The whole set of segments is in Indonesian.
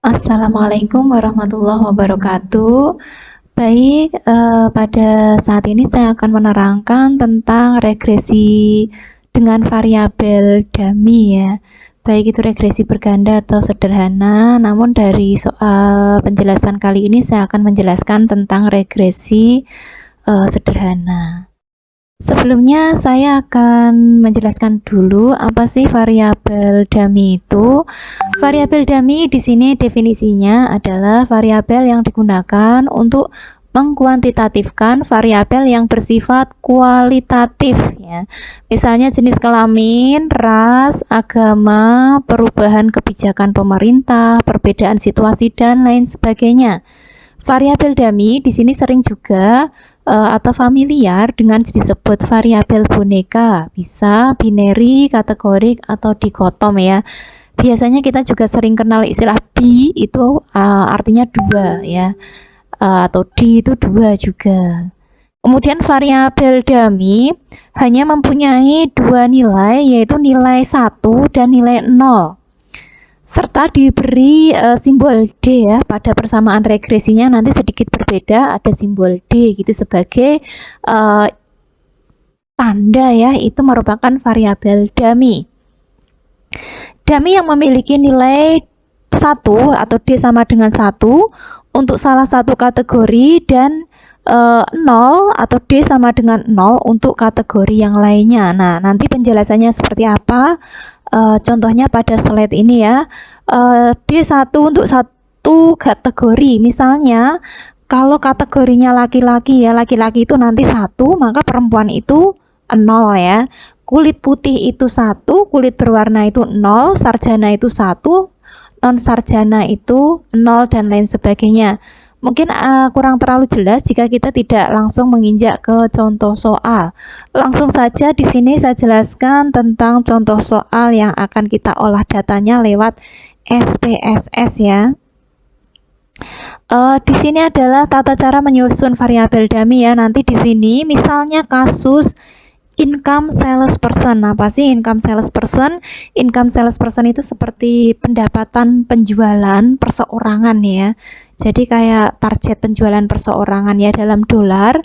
Assalamualaikum warahmatullahi wabarakatuh. Baik, pada saat ini saya akan menerangkan tentang regresi dengan variabel dummy ya. Baik itu regresi berganda atau sederhana, namun dari soal penjelasan kali ini saya akan menjelaskan tentang regresi sederhana. Sebelumnya saya akan menjelaskan dulu apa sih variabel dummy itu. Variabel dummy di sini definisinya adalah variabel yang digunakan untuk mengkuantitatifkan variabel yang bersifat kualitatif ya. Misalnya jenis kelamin, ras, agama, perubahan kebijakan pemerintah, perbedaan situasi dan lain sebagainya. Variabel dummy di sini sering juga atau familiar dengan disebut variabel boneka, bisa binary, kategorik atau dikotom ya. Biasanya kita juga sering kenal istilah B itu artinya dua ya, atau D itu dua juga. Kemudian variabel dummy hanya mempunyai dua nilai, yaitu nilai 1 dan nilai 0. Serta diberi simbol D ya. Pada persamaan regresinya nanti sedikit berbeda, ada simbol D gitu sebagai tanda ya, itu merupakan variabel dummy. Dummy yang memiliki nilai 1 atau D sama dengan 1 untuk salah satu kategori dan 0 atau D sama dengan 0 untuk kategori yang lainnya. Nah, nanti penjelasannya seperti apa? Contohnya pada slide ini ya. D1 untuk satu kategori, misalnya kalau kategorinya laki-laki ya, laki-laki itu nanti 1, maka perempuan itu 0 ya. Kulit putih itu 1, kulit berwarna itu 0, sarjana itu 1, non sarjana itu 0 dan lain sebagainya. Mungkin kurang terlalu jelas jika kita tidak langsung menginjak ke contoh soal. Langsung saja di sini saya jelaskan tentang contoh soal yang akan kita olah datanya lewat SPSS ya. Di sini adalah tata cara menyusun variabel dummy ya. Nanti di sini misalnya kasus income salesperson. Apa sih income salesperson? Income salesperson itu seperti pendapatan penjualan perseorangan ya. Jadi kayak target penjualan perseorangan ya dalam dolar.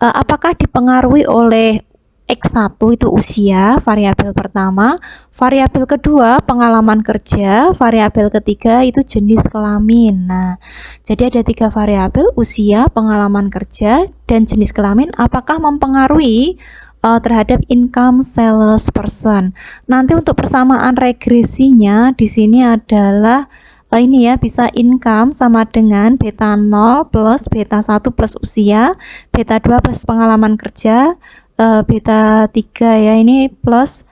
Apakah dipengaruhi oleh X1 itu usia, variabel pertama, variabel kedua pengalaman kerja, variabel ketiga itu jenis kelamin. Nah, jadi ada 3 variabel, usia, pengalaman kerja, dan jenis kelamin. Apakah mempengaruhi terhadap income salesperson? Nanti untuk persamaan regresinya di sini adalah ini ya, bisa income sama dengan beta 0 plus beta 1 plus usia, beta 2 plus pengalaman kerja, beta 3 ya, ini plus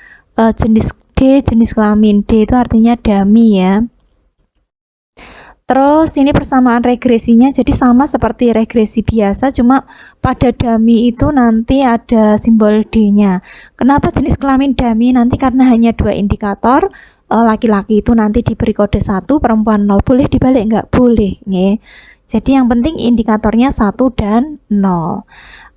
jenis D, jenis kelamin. D itu artinya dummy ya. Terus ini persamaan regresinya jadi sama seperti regresi biasa, cuma pada dummy itu nanti ada simbol D-nya. Kenapa jenis kelamin dummy? Nanti karena hanya 2 indikator, laki-laki itu nanti diberi kode 1, perempuan 0. Boleh dibalik? Nggak boleh. Jadi yang penting indikatornya 1 dan 0.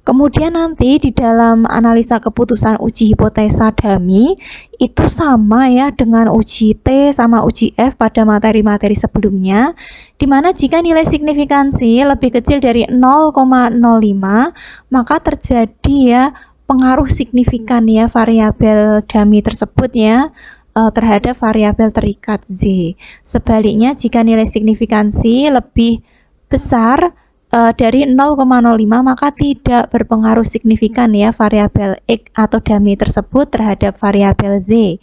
Kemudian nanti di dalam analisa keputusan uji hipotesa dummy itu sama ya dengan uji T sama uji F pada materi-materi sebelumnya, dimana jika nilai signifikansi lebih kecil dari 0,05 maka terjadi ya pengaruh signifikan ya variabel dummy tersebut ya terhadap variabel terikat Z. Sebaliknya jika nilai signifikansi lebih besar dari 0,05 maka tidak berpengaruh signifikan ya variabel X atau dummy tersebut terhadap variabel Z.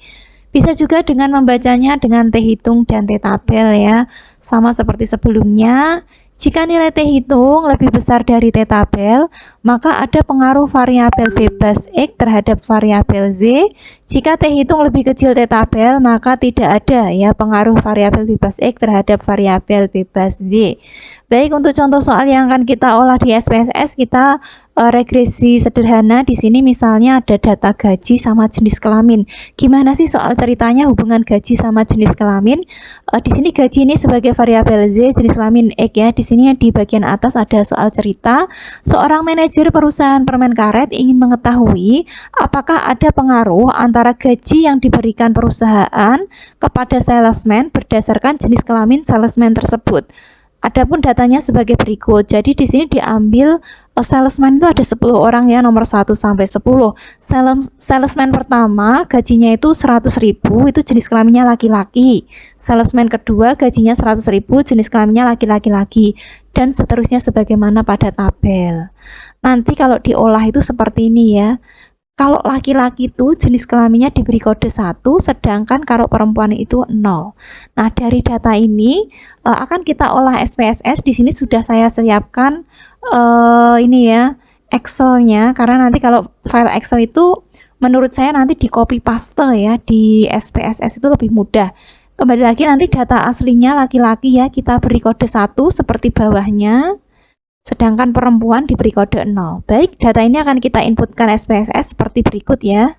Bisa juga dengan membacanya dengan T hitung dan T tabel ya. Sama seperti sebelumnya, jika nilai T hitung lebih besar dari T tabel, maka ada pengaruh variabel bebas X terhadap variabel Z. Jika T hitung lebih kecil T tabel, maka tidak ada ya pengaruh variabel bebas X terhadap variabel bebas Z. Baik, untuk contoh soal yang akan kita olah di SPSS, kita regresi sederhana di sini misalnya ada data gaji sama jenis kelamin. Gimana sih soal ceritanya hubungan gaji sama jenis kelamin? Di sini gaji ini sebagai variabel Z, jenis kelamin X ya. Di sini di bagian atas ada soal cerita. Seorang manajer perusahaan permen karet ingin mengetahui apakah ada pengaruh antara gaji yang diberikan perusahaan kepada salesman berdasarkan jenis kelamin salesman tersebut. Adapun datanya sebagai berikut. Jadi di sini diambil salesman itu ada 10 orang ya, nomor 1 sampai 10. Salesman pertama gajinya itu 100.000, itu jenis kelaminnya laki-laki. Salesman kedua gajinya 100.000, jenis kelaminnya laki-laki lagi. Dan seterusnya sebagaimana pada tabel. Nanti kalau diolah itu seperti ini ya. Kalau laki-laki itu jenis kelaminnya diberi kode 1, sedangkan kalau perempuan itu 0. Nah, dari data ini akan kita olah SPSS. Di sini sudah saya siapkan ini ya, Excel-nya, karena nanti kalau file Excel itu menurut saya nanti di copy paste ya, di SPSS itu lebih mudah. Kembali lagi nanti data aslinya laki-laki ya, kita beri kode 1 seperti bawahnya. Sedangkan perempuan diberi kode 0. Baik, data ini akan kita inputkan SPSS seperti berikut ya.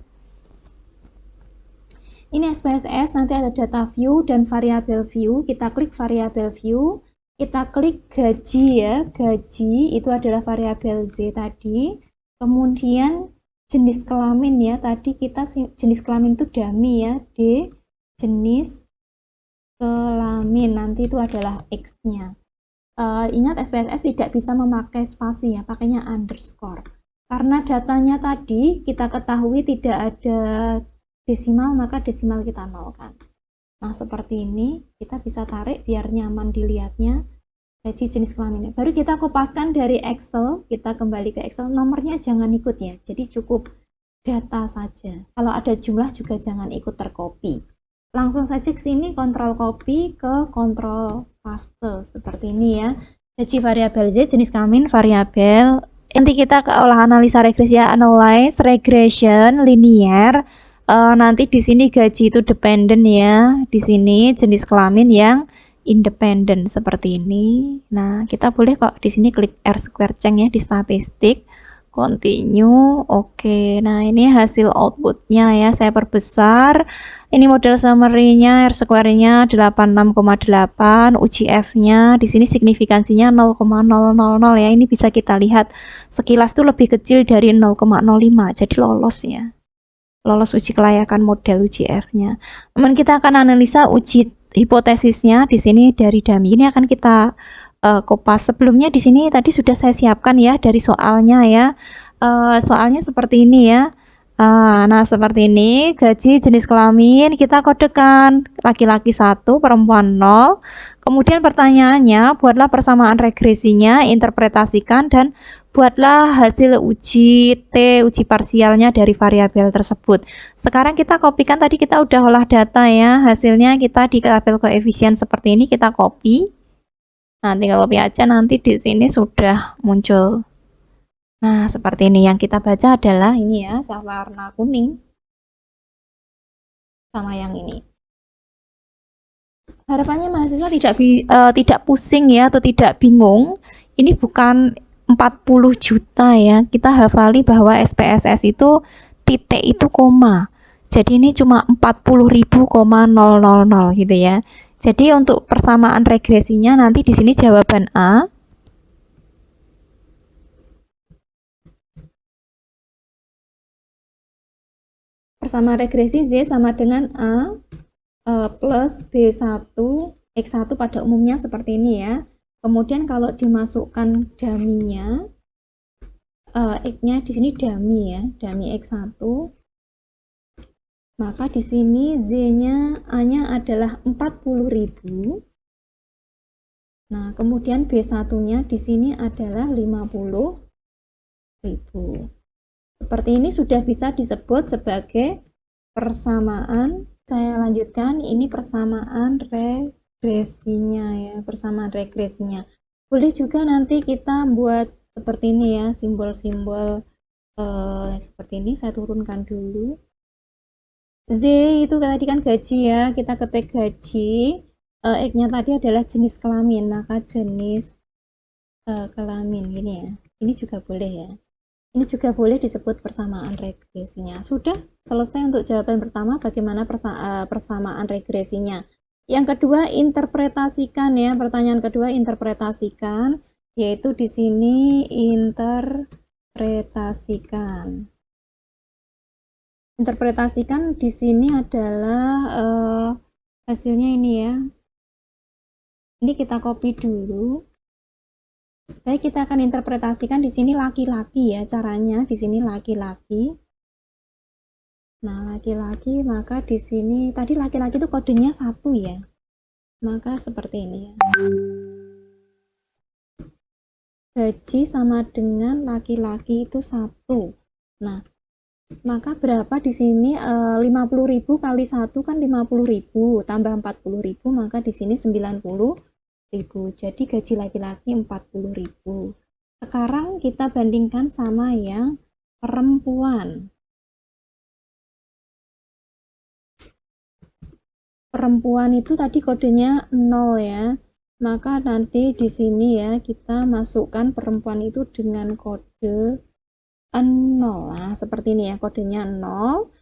Ini SPSS, nanti ada data view dan variabel view. Kita klik variabel view, kita klik gaji ya. Gaji itu adalah variabel Z tadi. Kemudian jenis kelamin ya. Tadi kita jenis kelamin itu dummy ya. D, jenis kelamin. Nanti itu adalah X-nya. Ingat SPSS tidak bisa memakai spasi ya, pakainya underscore. Karena datanya tadi kita ketahui tidak ada desimal, maka desimal kita nolkan. Nah, seperti ini kita bisa tarik biar nyaman dilihatnya. Gaji jenis kelaminnya. Baru kita kopaskan dari Excel, kita kembali ke Excel. Nomornya jangan ikut ya, jadi cukup data saja. Kalau ada jumlah juga jangan ikut tercopy. Langsung saja ke sini, kontrol copy ke kontrol paste seperti ini ya. Gaji variabel Z, jenis kelamin variabel. Nanti kita ke olah analisa regresi ya, analyze regression linear. Nanti di sini gaji itu dependent ya. Di sini jenis kelamin yang independent seperti ini. Nah, kita boleh kok di sini klik R square change ya di statistik. Continue, oke. Nah, ini hasil outputnya ya, saya perbesar. Ini model summary-nya, R square-nya 86,8, UGF-nya di sini signifikansinya 0,000 ya. Ini bisa kita lihat sekilas tuh lebih kecil dari 0,05, jadi lolos ya. Lolos uji kelayakan model UGF-nya. Kemudian kita akan analisa uji hipotesisnya di sini dari dummy. Ini akan kita kopas. Sebelumnya di sini tadi sudah saya siapkan ya dari soalnya ya. Soalnya seperti ini ya. Nah, seperti ini, gaji jenis kelamin kita kodekan laki-laki 1, perempuan 0. Kemudian pertanyaannya, buatlah persamaan regresinya, interpretasikan dan buatlah hasil uji T, uji parsialnya dari variabel tersebut. Sekarang kita kopikan, tadi kita udah olah data ya, hasilnya kita di tabel koefisien seperti ini kita copy. Nah, tinggal copy aja, nanti di sini sudah muncul. Nah, seperti ini yang kita baca adalah ini ya, sama warna kuning sama yang ini. Harapannya mahasiswa tidak pusing ya atau tidak bingung. Ini bukan 40 juta ya. Kita hafali bahwa SPSS itu titik itu koma. Jadi ini cuma 40.000,000 gitu ya. Jadi untuk persamaan regresinya nanti di sini jawaban A. Persamaan regresi Z sama dengan A plus B1 X1 pada umumnya seperti ini ya. Kemudian kalau dimasukkan dummy-nya, X-nya di sini dummy ya, dummy X1. Maka di sini Z-nya A-nya adalah 40.000. Nah, kemudian B1-nya di sini adalah 50.000. Seperti ini sudah bisa disebut sebagai persamaan. Saya lanjutkan, ini persamaan regresinya ya, persamaan regresinya. Boleh juga nanti kita buat seperti ini ya, simbol-simbol seperti ini. Saya turunkan dulu. Z itu tadi kan gaji ya, kita ketik gaji. X-nya tadi adalah jenis kelamin, maka jenis kelamin gini ya. Ini juga boleh ya. Ini juga boleh disebut persamaan regresinya. Sudah selesai untuk jawaban pertama, bagaimana persamaan regresinya. Yang kedua, interpretasikan ya. Pertanyaan kedua, interpretasikan, yaitu di sini interpretasikan. Interpretasikan di sini adalah hasilnya ini ya. Ini kita copy dulu. Baik, kita akan interpretasikan di sini laki-laki ya, caranya di sini laki-laki. Nah, laki-laki, maka di sini tadi laki-laki itu kodenya 1 ya. Maka seperti ini ya. Gaji sama dengan laki-laki itu 1. Nah, maka berapa di sini 50.000 kali 1 kan 50.000 tambah 40.000, maka di sini 90.000. Jadi gaji laki-laki 40.000. Sekarang kita bandingkan sama yang perempuan. Perempuan itu tadi kodenya 0 ya. Maka nanti di sini ya kita masukkan perempuan itu dengan kode 0. Nah, seperti ini ya, kodenya 0.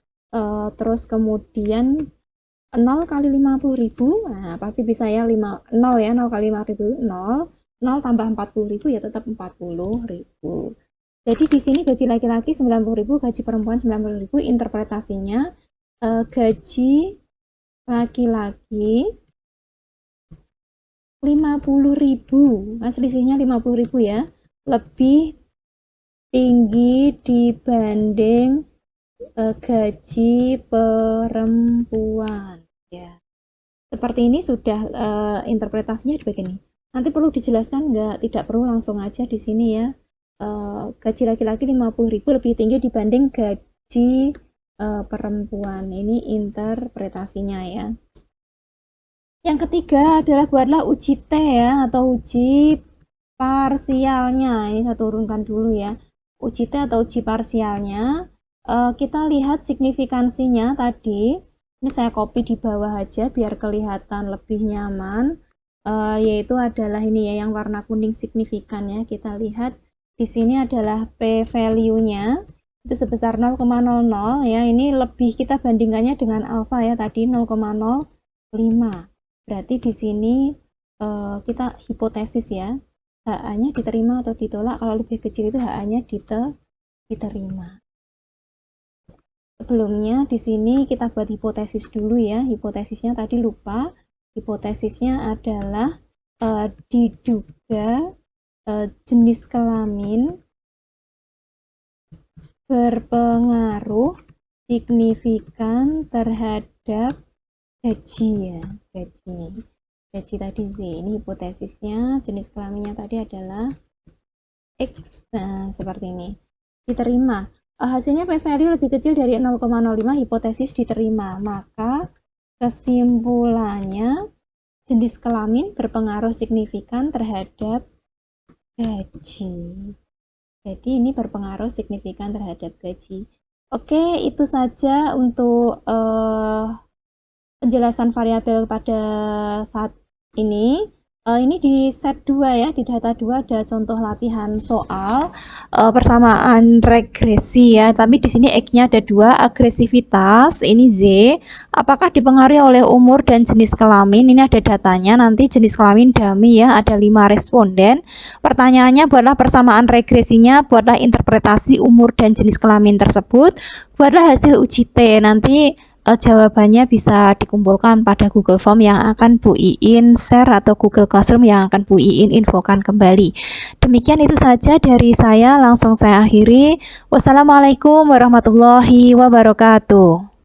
Terus kemudian 0 kali 50.000, nah pasti bisa ya 0 ya, 0 kali 50.000, 0 tambah 40.000 ya tetap 40.000. Jadi di sini gaji laki-laki 90.000, gaji perempuan 90.000. Interpretasinya gaji laki-laki 50.000, nah, selisihnya 50.000 ya, lebih tinggi dibanding gaji perempuan ya. Seperti ini sudah interpretasinya begini. Nanti perlu dijelaskan enggak? Tidak perlu, langsung aja di sini ya. Gaji laki-laki 50.000 lebih tinggi dibanding gaji perempuan. Ini interpretasinya ya. Yang ketiga adalah buatlah uji T ya, atau uji parsialnya. Ini saya turunkan dulu ya. Uji T atau uji parsialnya. Kita lihat signifikansinya tadi. Ini saya copy di bawah aja biar kelihatan lebih nyaman. Yaitu adalah ini ya, yang warna kuning signifikan ya. Kita lihat di sini adalah P value-nya itu sebesar 0,00 ya. Ini lebih, kita bandingkannya dengan alfa ya, tadi 0,05. Berarti di sini kita hipotesis ya, HA-nya diterima atau ditolak. Kalau lebih kecil itu HA-nya diterima. Sebelumnya di sini kita buat hipotesis dulu ya. Hipotesisnya tadi lupa. Hipotesisnya adalah diduga jenis kelamin berpengaruh signifikan terhadap gaji ya. Gaji tadi Z. Ini hipotesisnya, jenis kelaminnya tadi adalah X. Nah, seperti ini. Diterima. Hasilnya P value lebih kecil dari 0,05, hipotesis diterima. Maka kesimpulannya jenis kelamin berpengaruh signifikan terhadap gaji. Jadi ini berpengaruh signifikan terhadap gaji. Oke, itu saja untuk penjelasan variabel pada saat ini. Ini di set 2 ya, di data 2 ada contoh latihan soal persamaan regresi ya. Tapi di sini X-nya ada 2, agresivitas, ini Z. Apakah dipengaruhi oleh umur dan jenis kelamin? Ini ada datanya, nanti jenis kelamin dummy ya, ada 5 responden. Pertanyaannya buatlah persamaan regresinya, buatlah interpretasi umur dan jenis kelamin tersebut, buatlah hasil uji T. Nanti jawabannya bisa dikumpulkan pada Google Form yang akan Bu Iin share atau Google Classroom yang akan Bu Iin infokan kembali. Demikian itu saja dari saya, langsung saya akhiri. Wassalamualaikum warahmatullahi wabarakatuh.